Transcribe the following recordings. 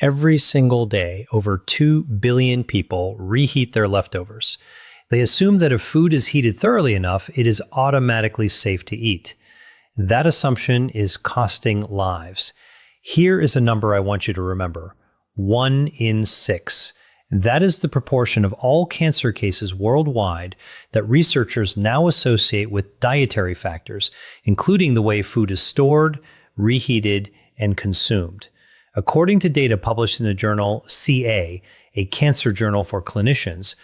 Every single day, over 2 billion people reheat their leftovers. They assume that if food is heated thoroughly enough, it is automatically safe to eat. That assumption is costing lives. Here is a number I want you to remember: 1 in 6. That is the proportion of all cancer cases worldwide that researchers now associate with dietary factors, including the way food is stored, reheated, and consumed. According to data published in the journal CA, a cancer journal for clinicians,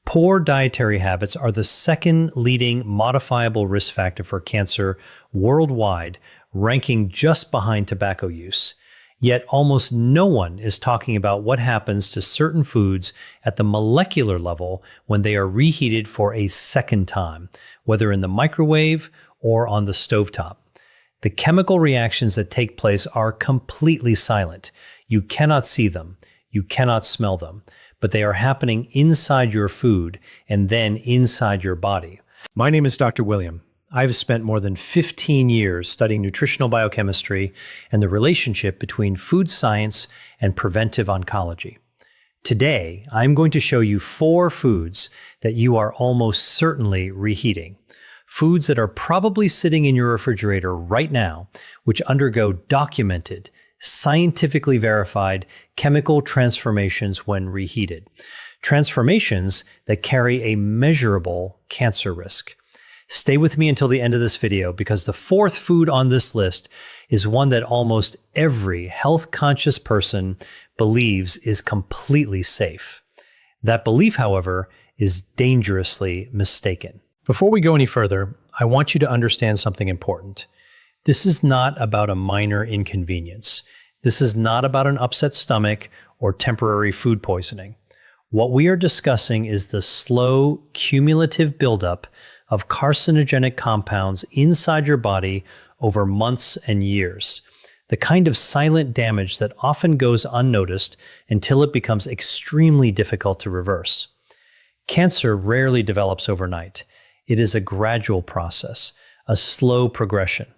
poor dietary habits are the second leading modifiable risk factor for cancer worldwide, ranking just behind tobacco use. Yet almost no one is talking about what happens to certain foods at the molecular level when they are reheated for a second time, whether in the microwave or on the stovetop. The chemical reactions that take place are completely silent. You cannot see them, you cannot smell them, but they are happening inside your food and then inside your body. My name is Dr. William. I've spent more than 15 years studying nutritional biochemistry and the relationship between food science and preventive oncology. Today, I'm going to show you 4 foods that you are almost certainly reheating. Foods that are probably sitting in your refrigerator right now, which undergo documented, scientifically verified chemical transformations when reheated. Transformations that carry a measurable cancer risk. Stay with me until the end of this video because the 4th food on this list is one that almost every health-conscious person believes is completely safe. That belief, however, is dangerously mistaken. Before we go any further, I want you to understand something important. This is not about a minor inconvenience. This is not about an upset stomach or temporary food poisoning. What we are discussing is the slow, cumulative buildup of carcinogenic compounds inside your body over months and years. The kind of silent damage that often goes unnoticed until it becomes extremely difficult to reverse. Cancer rarely develops overnight. It is a gradual process, a slow progression.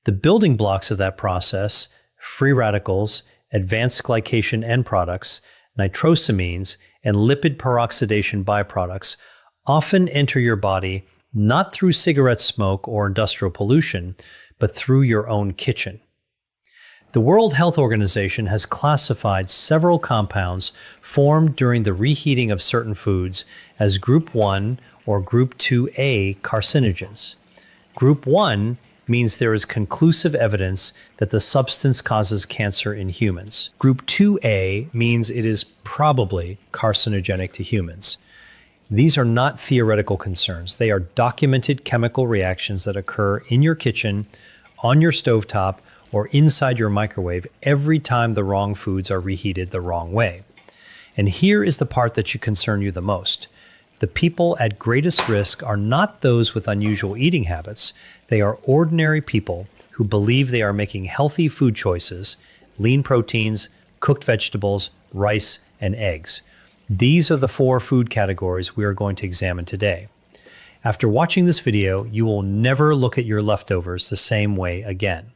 The building blocks of that process, free radicals, advanced glycation end products, nitrosamines, and lipid peroxidation byproducts, often enter your body not through cigarette smoke or industrial pollution, but through your own kitchen. The World Health Organization has classified several compounds formed during the reheating of certain foods as Group 1 or Group 2A carcinogens. Group 1 means there is conclusive evidence that the substance causes cancer in humans. Group 2A means it is probably carcinogenic to humans. These are not theoretical concerns. They are documented chemical reactions that occur in your kitchen, on your stovetop, or inside your microwave every time the wrong foods are reheated the wrong way. And here is the part that should concern you the most. The people at greatest risk are not those with unusual eating habits. They are ordinary people who believe they are making healthy food choices, lean proteins, cooked vegetables, rice, and eggs. These are the 4 food categories we are going to examine today. After watching this video, you will never look at your leftovers the same way again.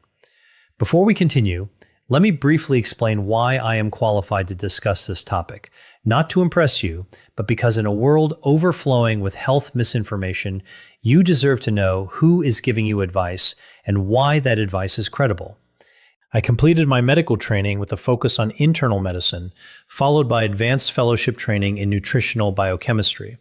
Before we continue, let me briefly explain why I am qualified to discuss this topic. Not to impress you, but because in a world overflowing with health misinformation, you deserve to know who is giving you advice and why that advice is credible. I completed my medical training with a focus on internal medicine, followed by advanced fellowship training in nutritional biochemistry.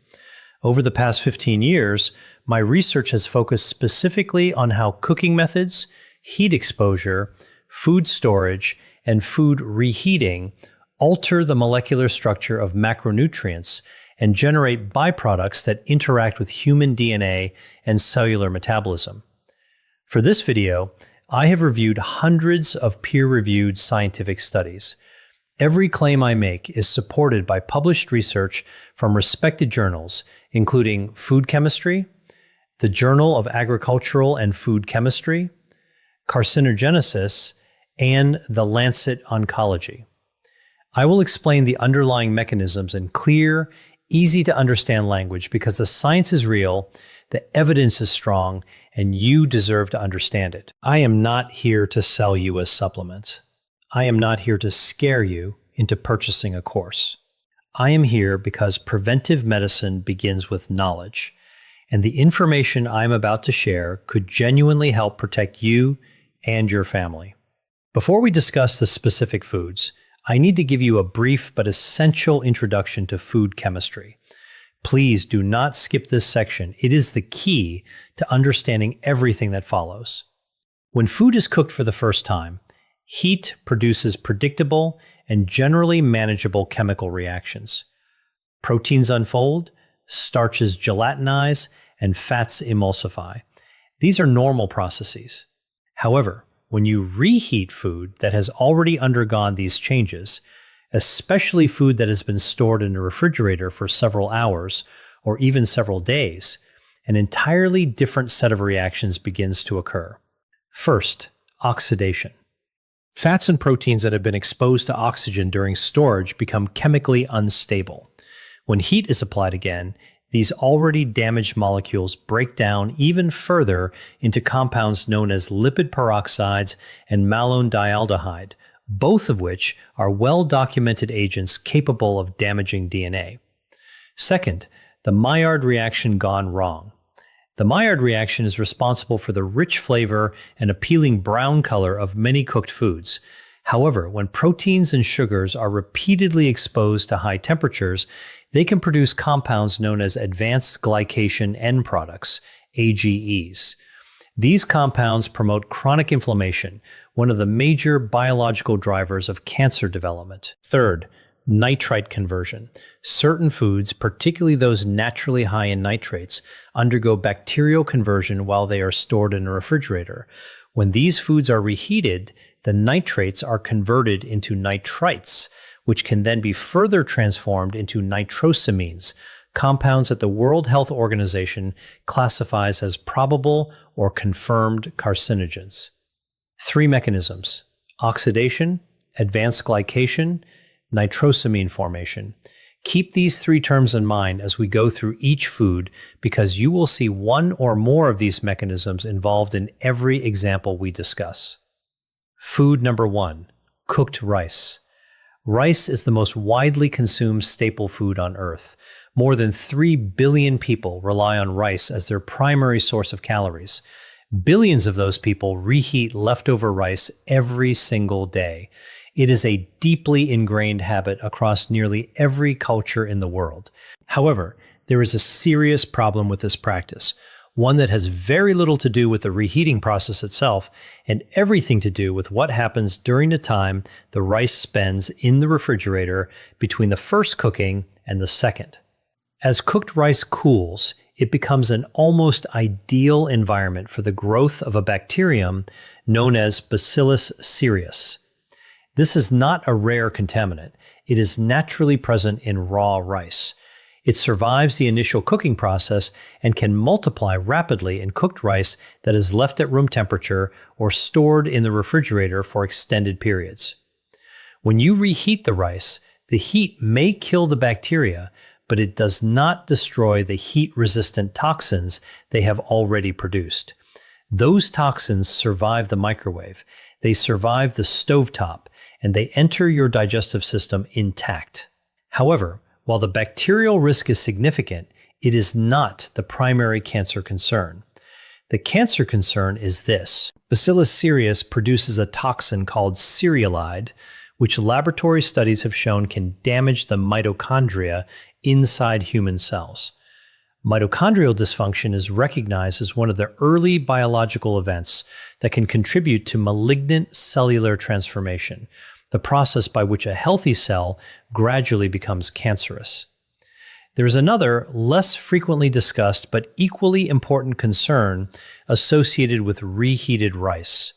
Over the past 15 years, my research has focused specifically on how cooking methods, heat exposure, food storage, and food reheating alter the molecular structure of macronutrients and generate byproducts that interact with human DNA and cellular metabolism. For this video, I have reviewed hundreds of peer-reviewed scientific studies. Every claim I make is supported by published research from respected journals, including Food Chemistry, the Journal of Agricultural and Food Chemistry, Carcinogenesis, and The Lancet Oncology. I will explain the underlying mechanisms in clear, easy-to-understand language because the science is real, the evidence is strong, and you deserve to understand it. I am not here to sell you a supplement. I am not here to scare you into purchasing a course. I am here because preventive medicine begins with knowledge, and the information I'm about to share could genuinely help protect you and your family. Before we discuss the specific foods, I need to give you a brief but essential introduction to food chemistry. Please do not skip this section. It is the key to understanding everything that follows. When food is cooked for the first time, heat produces predictable and generally manageable chemical reactions. Proteins unfold, starches gelatinize, and fats emulsify. These are normal processes. However, when you reheat food that has already undergone these changes, especially food that has been stored in a refrigerator for several hours or even several days, an entirely different set of reactions begins to occur. First, oxidation. Fats and proteins that have been exposed to oxygen during storage become chemically unstable. When heat is applied again, these already damaged molecules break down even further into compounds known as lipid peroxides and malondialdehyde, both of which are well-documented agents capable of damaging DNA. Second, the Maillard reaction gone wrong. The Maillard reaction is responsible for the rich flavor and appealing brown color of many cooked foods. However, when proteins and sugars are repeatedly exposed to high temperatures, they can produce compounds known as advanced glycation end products, AGEs. These compounds promote chronic inflammation, one of the major biological drivers of cancer development. Third, nitrite conversion. Certain foods, particularly those naturally high in nitrates, undergo bacterial conversion while they are stored in a refrigerator. When these foods are reheated, the nitrates are converted into nitrites, which can then be further transformed into nitrosamines, compounds that the World Health Organization classifies as probable or confirmed carcinogens. Three mechanisms: oxidation, advanced glycation, nitrosamine formation. Keep these three terms in mind as we go through each food, because you will see one or more of these mechanisms involved in every example we discuss. Food number 1, cooked rice. Rice is the most widely consumed staple food on Earth. More than 3 billion people rely on rice as their primary source of calories. Billions of those people reheat leftover rice every single day. It is a deeply ingrained habit across nearly every culture in the world. However, there is a serious problem with this practice, one that has very little to do with the reheating process itself and everything to do with what happens during the time the rice spends in the refrigerator between the first cooking and the second. As cooked rice cools, it becomes an almost ideal environment for the growth of a bacterium known as Bacillus cereus. This is not a rare contaminant. It is naturally present in raw rice. It survives the initial cooking process and can multiply rapidly in cooked rice that is left at room temperature or stored in the refrigerator for extended periods. When you reheat the rice, the heat may kill the bacteria, but it does not destroy the heat-resistant toxins they have already produced. Those toxins survive the microwave, they survive the stovetop, and they enter your digestive system intact. However, while the bacterial risk is significant, it is not the primary cancer concern. The cancer concern is this: Bacillus cereus produces a toxin called cereulide, which laboratory studies have shown can damage the mitochondria inside human cells. Mitochondrial dysfunction is recognized as one of the early biological events that can contribute to malignant cellular transformation, the process by which a healthy cell gradually becomes cancerous. There is another, less frequently discussed but equally important concern associated with reheated rice.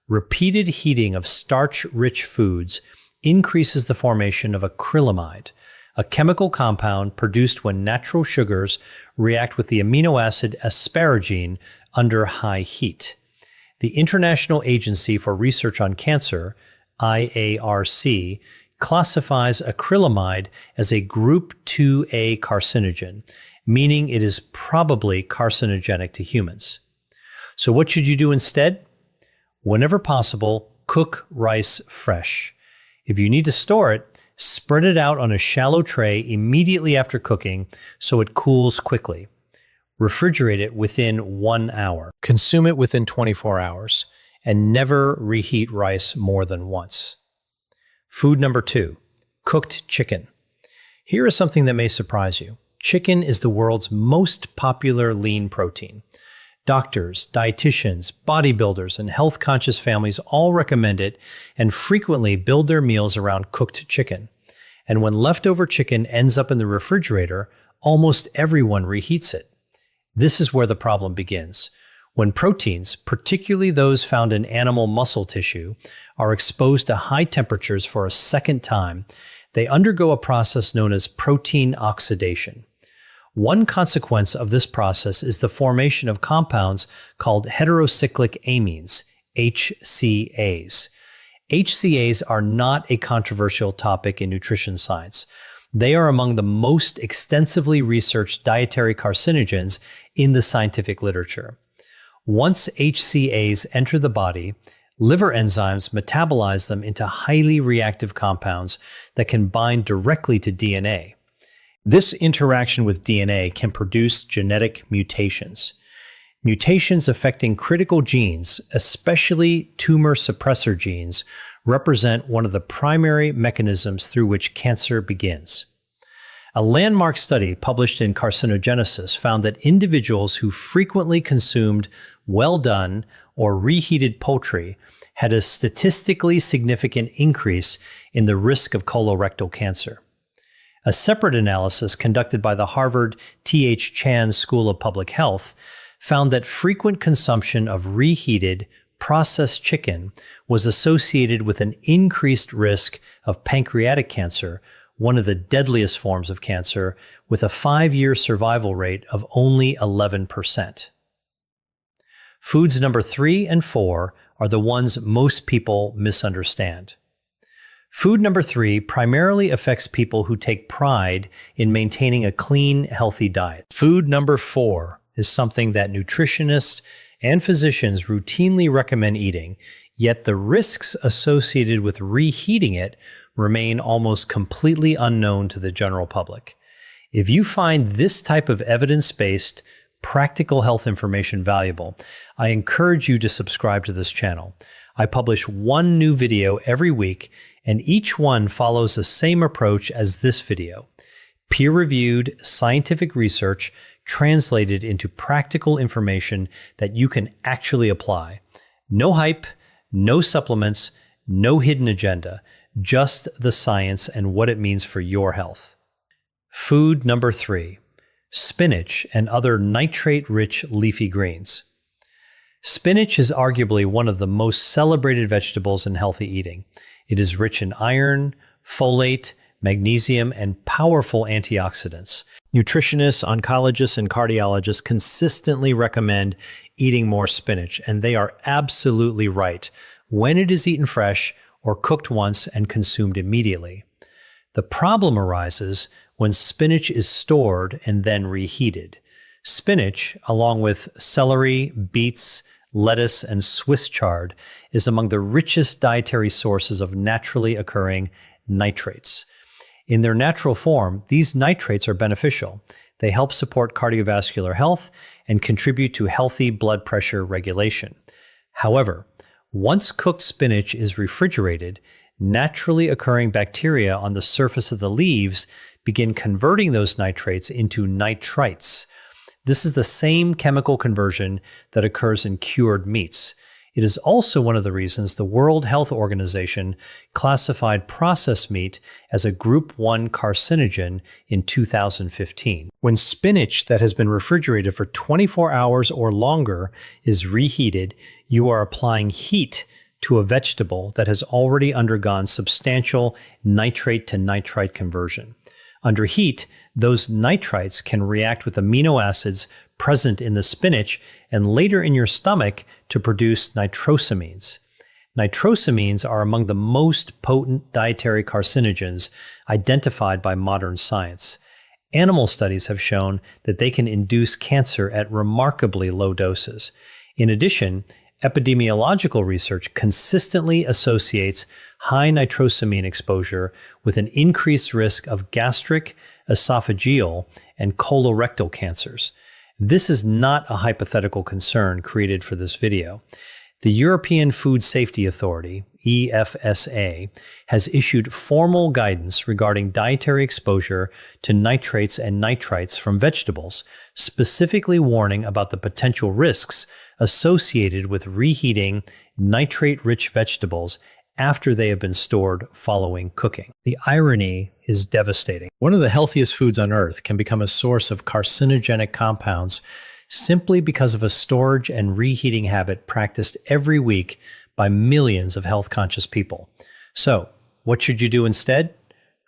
Repeated heating of starch-rich foods increases the formation of acrylamide, a chemical compound produced when natural sugars react with the amino acid asparagine under high heat. The International Agency for Research on Cancer, IARC, classifies acrylamide as a Group 2A carcinogen, meaning it is probably carcinogenic to humans. So what should you do instead? Whenever possible, cook rice fresh. If you need to store it, Spread it out on a shallow tray immediately after cooking so it cools quickly. Refrigerate it within 1 hour. Consume it within 24 hours. And never reheat rice more than once. Food number 2, cooked chicken. Here is something that may surprise you. Chicken is the world's most popular lean protein. Doctors, dietitians, bodybuilders, and health-conscious families all recommend it and frequently build their meals around cooked chicken. And when leftover chicken ends up in the refrigerator, almost everyone reheats it. This is where the problem begins. When proteins, particularly those found in animal muscle tissue, are exposed to high temperatures for a second time, they undergo a process known as protein oxidation. One consequence of this process is the formation of compounds called heterocyclic amines, HCAs. HCAs are not a controversial topic in nutrition science. They are among the most extensively researched dietary carcinogens in the scientific literature. Once HCAs enter the body, liver enzymes metabolize them into highly reactive compounds that can bind directly to DNA. This interaction with DNA can produce genetic mutations. Mutations affecting critical genes, especially tumor suppressor genes, represent one of the primary mechanisms through which cancer begins. A landmark study published in Carcinogenesis found that individuals who frequently consumed well-done or reheated poultry had a statistically significant increase in the risk of colorectal cancer. A separate analysis conducted by the Harvard T.H. Chan School of Public Health found that frequent consumption of reheated, processed chicken was associated with an increased risk of pancreatic cancer, one of the deadliest forms of cancer, with a 5-year survival rate of only 11%. Foods number 3 and 4 are the ones most people misunderstand. Food number 3 primarily affects people who take pride in maintaining a clean, healthy diet. Food number 4 is something that nutritionists and physicians routinely recommend eating, yet the risks associated with reheating it remain almost completely unknown to the general public. If you find this type of evidence-based, practical health information valuable, I encourage you to subscribe to this channel. I publish one new video every week, and each one follows the same approach as this video. Peer-reviewed scientific research translated into practical information that you can actually apply. No hype, no supplements, no hidden agenda, just the science and what it means for your health. Food number 3, spinach and other nitrate-rich leafy greens. Spinach is arguably one of the most celebrated vegetables in healthy eating. It is rich in iron, folate, magnesium, and powerful antioxidants. Nutritionists, oncologists, and cardiologists consistently recommend eating more spinach, and they are absolutely right when it is eaten fresh or cooked once and consumed immediately. The problem arises when spinach is stored and then reheated. Spinach, along with celery, beets, lettuce, and Swiss chard, is among the richest dietary sources of naturally occurring nitrates. In their natural form, these nitrates are beneficial. They help support cardiovascular health and contribute to healthy blood pressure regulation. However, once cooked spinach is refrigerated, naturally occurring bacteria on the surface of the leaves begin converting those nitrates into nitrites. This is the same chemical conversion that occurs in cured meats. It is also one of the reasons the World Health Organization classified processed meat as a Group 1 carcinogen in 2015. When spinach that has been refrigerated for 24 hours or longer is reheated, you are applying heat to a vegetable that has already undergone substantial nitrate to nitrite conversion. Under heat, those nitrites can react with amino acids present in the spinach and later in your stomach to produce nitrosamines. Nitrosamines are among the most potent dietary carcinogens identified by modern science. Animal studies have shown that they can induce cancer at remarkably low doses. In addition, Epidemiological research consistently associates high nitrosamine exposure with an increased risk of gastric, esophageal, and colorectal cancers. This is not a hypothetical concern created for this video. The European Food Safety Authority, EFSA, has issued formal guidance regarding dietary exposure to nitrates and nitrites from vegetables, specifically warning about the potential risks associated with reheating nitrate-rich vegetables after they have been stored following cooking. The irony is devastating. One of the healthiest foods on earth can become a source of carcinogenic compounds simply because of a storage and reheating habit practiced every week by millions of health-conscious people. So, what should you do instead?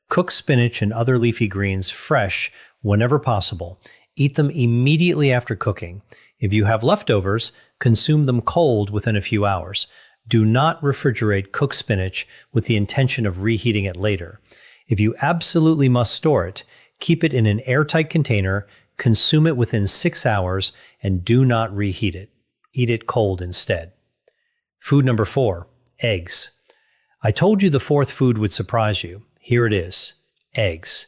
Cook spinach and other leafy greens fresh whenever possible. Eat them immediately after cooking. If you have leftovers, consume them cold within a few hours. Do not refrigerate cooked spinach with the intention of reheating it later. If you absolutely must store it, keep it in an airtight container, consume it within 6 hours, and do not reheat it. Eat it cold instead. Food number 4, eggs. I told you the fourth food would surprise you. Here it is, eggs.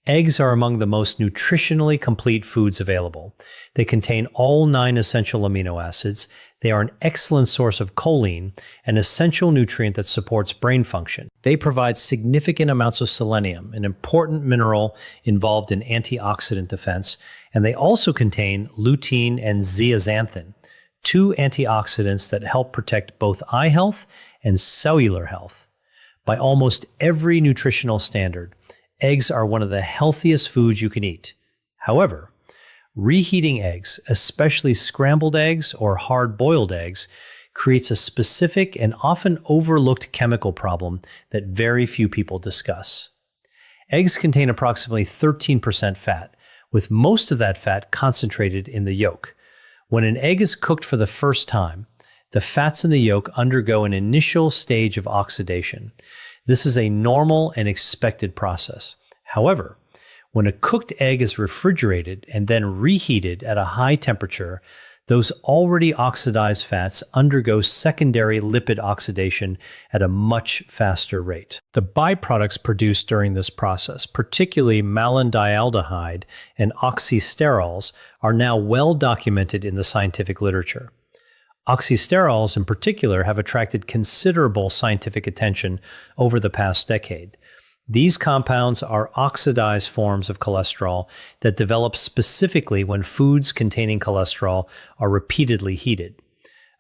Eggs are among the most nutritionally complete foods available. They contain all 9 essential amino acids. They are an excellent source of choline, an essential nutrient that supports brain function. They provide significant amounts of selenium, an important mineral involved in antioxidant defense, and they also contain lutein and zeaxanthin, 2 antioxidants that help protect both eye health and cellular health. By almost every nutritional standard, eggs are one of the healthiest foods you can eat. However, reheating eggs, especially scrambled eggs or hard-boiled eggs, creates a specific and often overlooked chemical problem that very few people discuss. Eggs contain approximately 13% fat, with most of that fat concentrated in the yolk. When an egg is cooked for the first time, the fats in the yolk undergo an initial stage of oxidation. This is a normal and expected process. However, when a cooked egg is refrigerated and then reheated at a high temperature, those already oxidized fats undergo secondary lipid oxidation at a much faster rate. The byproducts produced during this process, particularly malondialdehyde and oxysterols, are now well documented in the scientific literature. Oxysterols in particular have attracted considerable scientific attention over the past decade. These compounds are oxidized forms of cholesterol that develop specifically when foods containing cholesterol are repeatedly heated.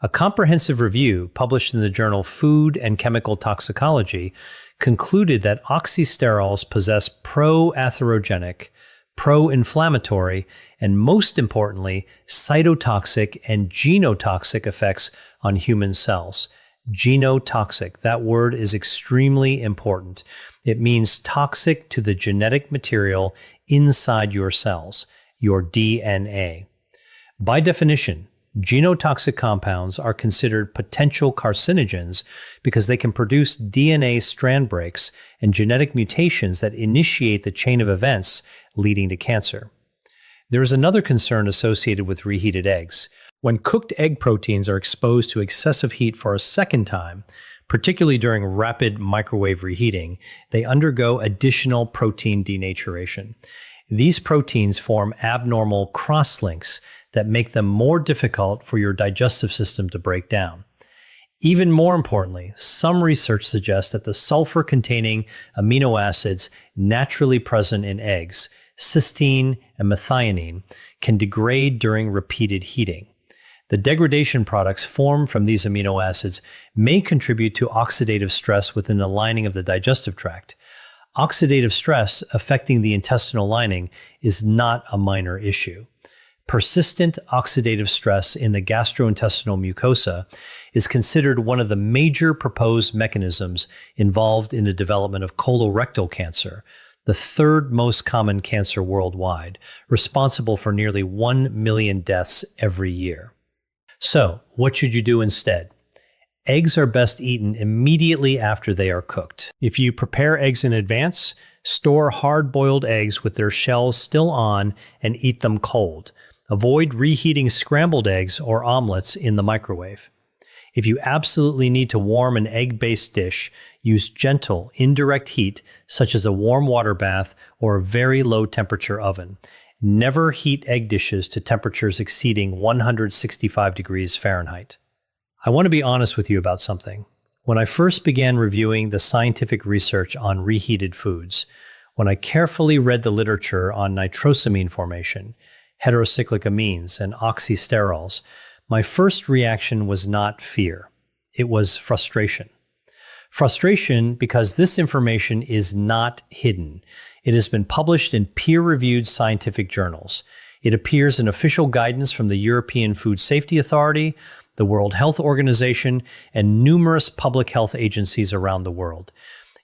A comprehensive review published in the journal Food and Chemical Toxicology concluded that oxysterols possess pro-atherogenic, pro-inflammatory, and most importantly, cytotoxic and genotoxic effects on human cells. Genotoxic, that word is extremely important. It means toxic to the genetic material inside your cells, your DNA. By definition, genotoxic compounds are considered potential carcinogens because they can produce DNA strand breaks and genetic mutations that initiate the chain of events leading to cancer. There is another concern associated with reheated eggs. When cooked egg proteins are exposed to excessive heat for a second time, particularly during rapid microwave reheating, they undergo additional protein denaturation. These proteins form abnormal cross-links that make them more difficult for your digestive system to break down. Even more importantly, some research suggests that the sulfur-containing amino acids naturally present in eggs, cysteine and methionine, can degrade during repeated heating. The degradation products formed from these amino acids may contribute to oxidative stress within the lining of the digestive tract. Oxidative stress affecting the intestinal lining is not a minor issue. Persistent oxidative stress in the gastrointestinal mucosa is considered one of the major proposed mechanisms involved in the development of colorectal cancer, the third most common cancer worldwide, responsible for nearly 1 million deaths every year. So, what should you do instead? Eggs are best eaten immediately after they are cooked. If you prepare eggs in advance, store hard-boiled eggs with their shells still on and eat them cold. Avoid reheating scrambled eggs or omelets in the microwave. If you absolutely need to warm an egg-based dish, use gentle, indirect heat, such as a warm water bath or a very low temperature oven. Never heat egg dishes to temperatures exceeding 165 degrees Fahrenheit. I want to be honest with you about something. When I first began reviewing the scientific research on reheated foods, when I carefully read the literature on nitrosamine formation, heterocyclic amines, and oxysterols, my first reaction was not fear. It was frustration. Frustration because this information is not hidden. It has been published in peer-reviewed scientific journals. It appears in official guidance from the European Food Safety Authority, the World Health Organization, and numerous public health agencies around the world.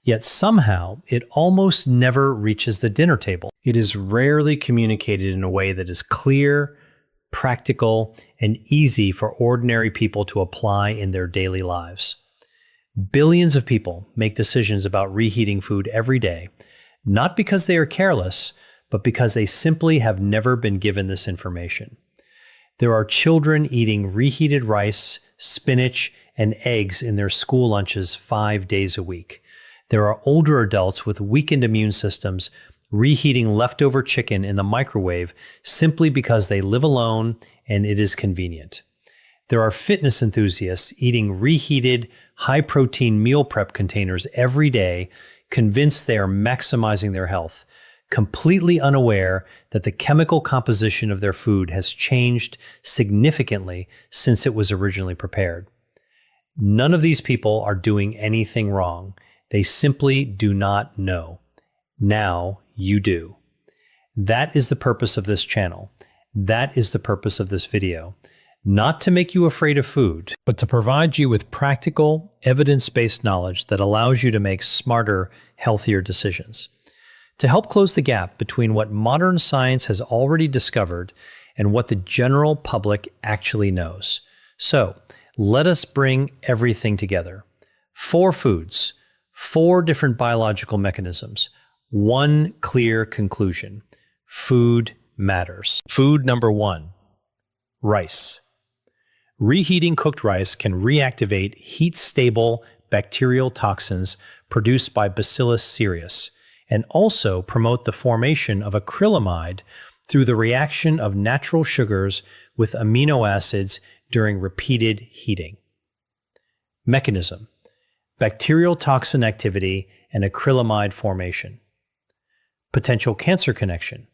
Yet somehow, it almost never reaches the dinner table. It is rarely communicated in a way that is clear, practical, and easy for ordinary people to apply in their daily lives. Billions of people make decisions about reheating food every day, not because they are careless, but because they simply have never been given this information. There are children eating reheated rice, spinach, and eggs in their school lunches 5 days a week. There are older adults with weakened immune systems reheating leftover chicken in the microwave simply because they live alone and it is convenient. There are fitness enthusiasts eating reheated, high-protein meal prep containers every day, convinced they are maximizing their health, completely unaware that the chemical composition of their food has changed significantly since it was originally prepared. None of these people are doing anything wrong. They simply do not know. Now you do. That is the purpose of this channel. That is the purpose of this video. Not to make you afraid of food, but to provide you with practical, evidence-based knowledge that allows you to make smarter, healthier decisions. To help close the gap between what modern science has already discovered and what the general public actually knows. So, let us bring everything together. 4 foods, 4 different biological mechanisms, 1 clear conclusion. Food matters. Food number 1, rice. Reheating cooked rice can reactivate heat-stable bacterial toxins produced by Bacillus cereus, and also promote the formation of acrylamide through the reaction of natural sugars with amino acids during repeated heating. Mechanism: bacterial toxin activity and acrylamide formation. Potential cancer connection: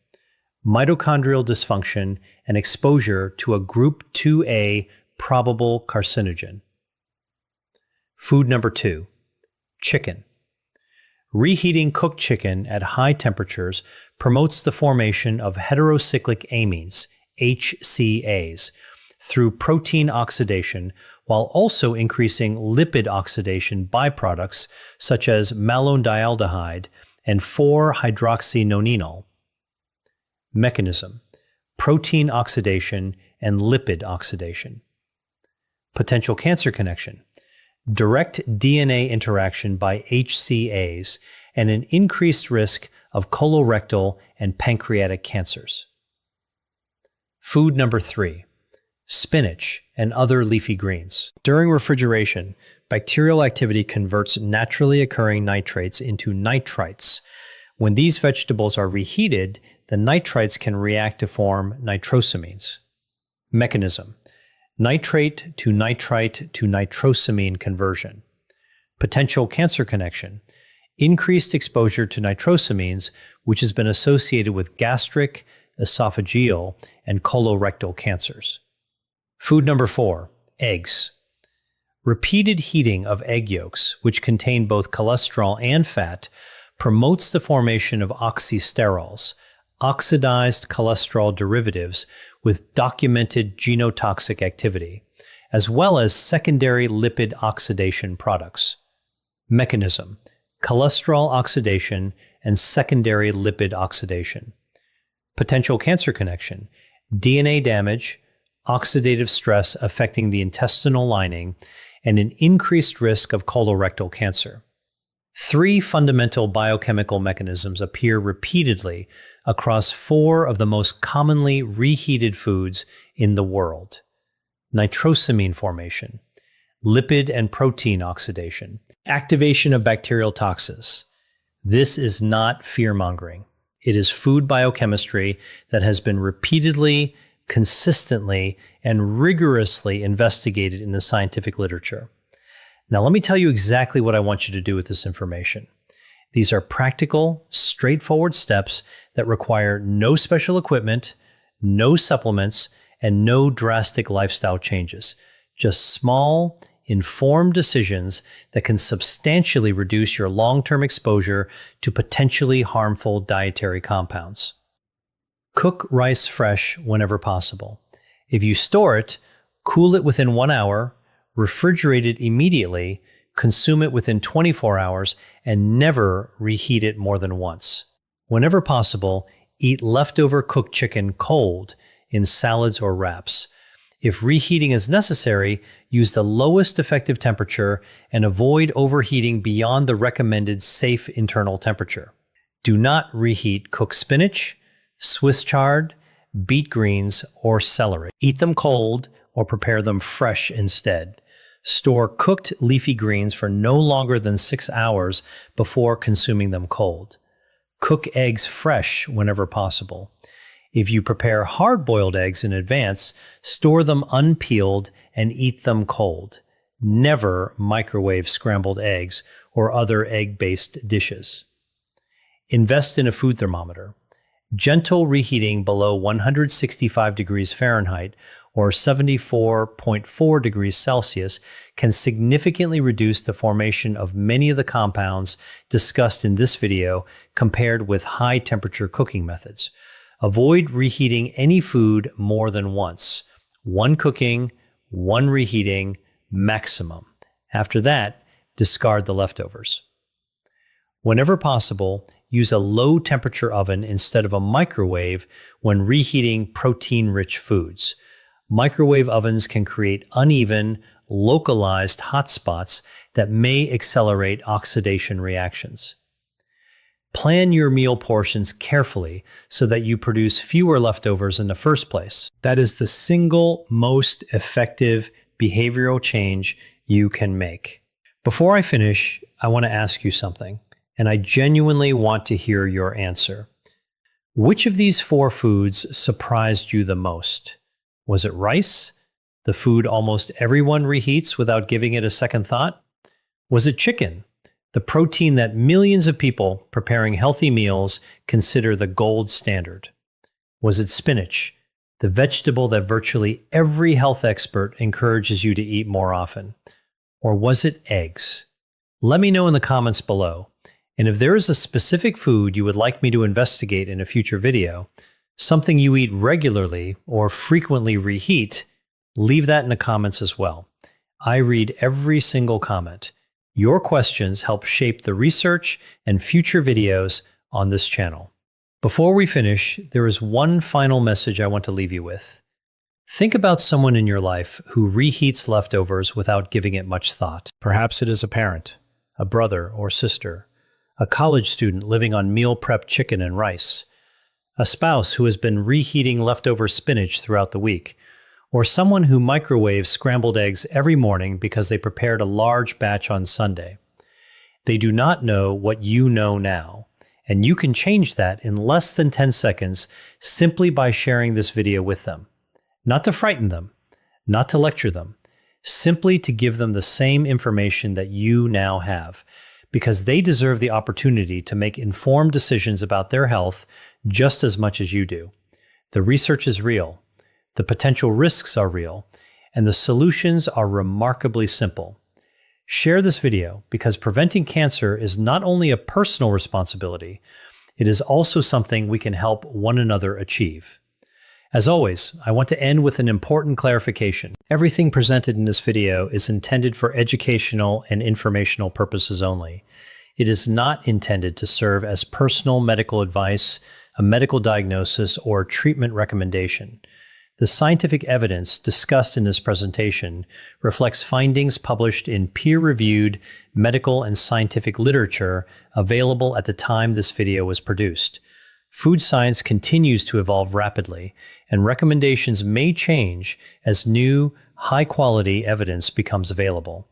mitochondrial dysfunction and exposure to a group 2A probable carcinogen. Food number 2, chicken. Reheating cooked chicken at high temperatures promotes the formation of heterocyclic amines, HCAs, through protein oxidation, while also increasing lipid oxidation byproducts such as malondialdehyde and 4-hydroxynonenal. Mechanism: protein oxidation and lipid oxidation. Potential cancer connection: direct DNA interaction by HCAs and an increased risk of colorectal and pancreatic cancers. Food number 3, spinach and other leafy greens. During refrigeration, bacterial activity converts naturally occurring nitrates into nitrites. When these vegetables are reheated, the nitrites can react to form nitrosamines. Mechanism: nitrate to nitrite to nitrosamine conversion. Potential cancer connection: increased exposure to nitrosamines, which has been associated with gastric, esophageal, and colorectal cancers. Food number 4, eggs. Repeated heating of egg yolks, which contain both cholesterol and fat, promotes the formation of oxysterols, oxidized cholesterol derivatives with documented genotoxic activity, as well as secondary lipid oxidation products. Mechanism: cholesterol oxidation and secondary lipid oxidation. Potential cancer connection: DNA damage, oxidative stress affecting the intestinal lining, and an increased risk of colorectal cancer. 3 fundamental biochemical mechanisms appear repeatedly across 4 of the most commonly reheated foods in the world: nitrosamine formation, lipid and protein oxidation, activation of bacterial toxins. This is not fear-mongering. It is food biochemistry that has been repeatedly, consistently, and rigorously investigated in the scientific literature. Now, let me tell you exactly what I want you to do with this information. These are practical, straightforward steps that require no special equipment, no supplements, and no drastic lifestyle changes. Just small, informed decisions that can substantially reduce your long-term exposure to potentially harmful dietary compounds. Cook rice fresh whenever possible. If you store it, cool it within 1 hour, refrigerate it immediately, consume it within 24 hours, and never reheat it more than once. Whenever possible, eat leftover cooked chicken cold in salads or wraps. If reheating is necessary, use the lowest effective temperature and avoid overheating beyond the recommended safe internal temperature. Do not reheat cooked spinach, Swiss chard, beet greens, or celery. Eat them cold or prepare them fresh instead. Store cooked leafy greens for no longer than 6 hours before consuming them cold. Cook eggs fresh whenever possible. If you prepare hard-boiled eggs in advance, store them unpeeled and eat them cold. Never microwave scrambled eggs or other egg-based dishes. Invest in a food thermometer. Gentle reheating below 165 degrees Fahrenheit or 74.4 degrees Celsius can significantly reduce the formation of many of the compounds discussed in this video compared with high-temperature cooking methods. Avoid reheating any food more than once. 1 cooking, 1 reheating, maximum. After that, discard the leftovers. Whenever possible, use a low-temperature oven instead of a microwave when reheating protein-rich foods. Microwave ovens can create uneven, localized hotspots that may accelerate oxidation reactions. Plan your meal portions carefully so that you produce fewer leftovers in the first place. That is the single most effective behavioral change you can make. Before I finish, I want to ask you something, and I genuinely want to hear your answer. Which of these 4 foods surprised you the most? Was it rice, the food almost everyone reheats without giving it a second thought? Was it chicken, the protein that millions of people preparing healthy meals consider the gold standard? Was it spinach, the vegetable that virtually every health expert encourages you to eat more often? Or was it eggs? Let me know in the comments below. And if there is a specific food you would like me to investigate in a future video, something you eat regularly or frequently reheat, leave that in the comments as well. I read every single comment. Your questions help shape the research and future videos on this channel. Before we finish, there is one final message I want to leave you with. Think about someone in your life who reheats leftovers without giving it much thought. Perhaps it is a parent, a brother or sister, a college student living on meal prep chicken and rice, a spouse who has been reheating leftover spinach throughout the week, or someone who microwaves scrambled eggs every morning because they prepared a large batch on Sunday. They do not know what you know now, and you can change that in less than 10 seconds simply by sharing this video with them. Not to frighten them, not to lecture them, simply to give them the same information that you now have, because they deserve the opportunity to make informed decisions about their health just as much as you do. The research is real, the potential risks are real, and the solutions are remarkably simple. Share this video because preventing cancer is not only a personal responsibility, it is also something we can help one another achieve. As always, I want to end with an important clarification. Everything presented in this video is intended for educational and informational purposes only. It is not intended to serve as personal medical advice, a medical diagnosis, or treatment recommendation. The scientific evidence discussed in this presentation reflects findings published in peer-reviewed medical and scientific literature available at the time this video was produced. Food science continues to evolve rapidly, and recommendations may change as new high-quality evidence becomes available.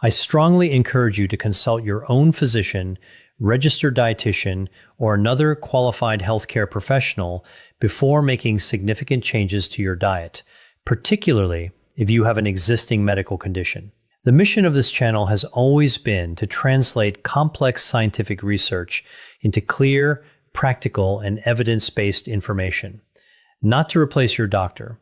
I strongly encourage you to consult your own physician, registered dietitian, or another qualified healthcare professional before making significant changes to your diet, particularly if you have an existing medical condition. The mission of this channel has always been to translate complex scientific research into clear, practical, and evidence-based information. Not to replace your doctor,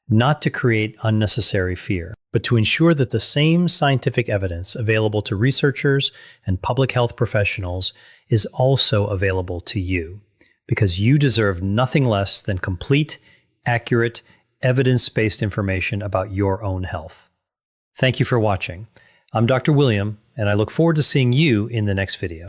not to create unnecessary fear, but to ensure that the same scientific evidence available to researchers and public health professionals is also available to you, because you deserve nothing less than complete, accurate, evidence-based information about your own health. Thank you for watching. I'm Dr. William, and I look forward to seeing you in the next video.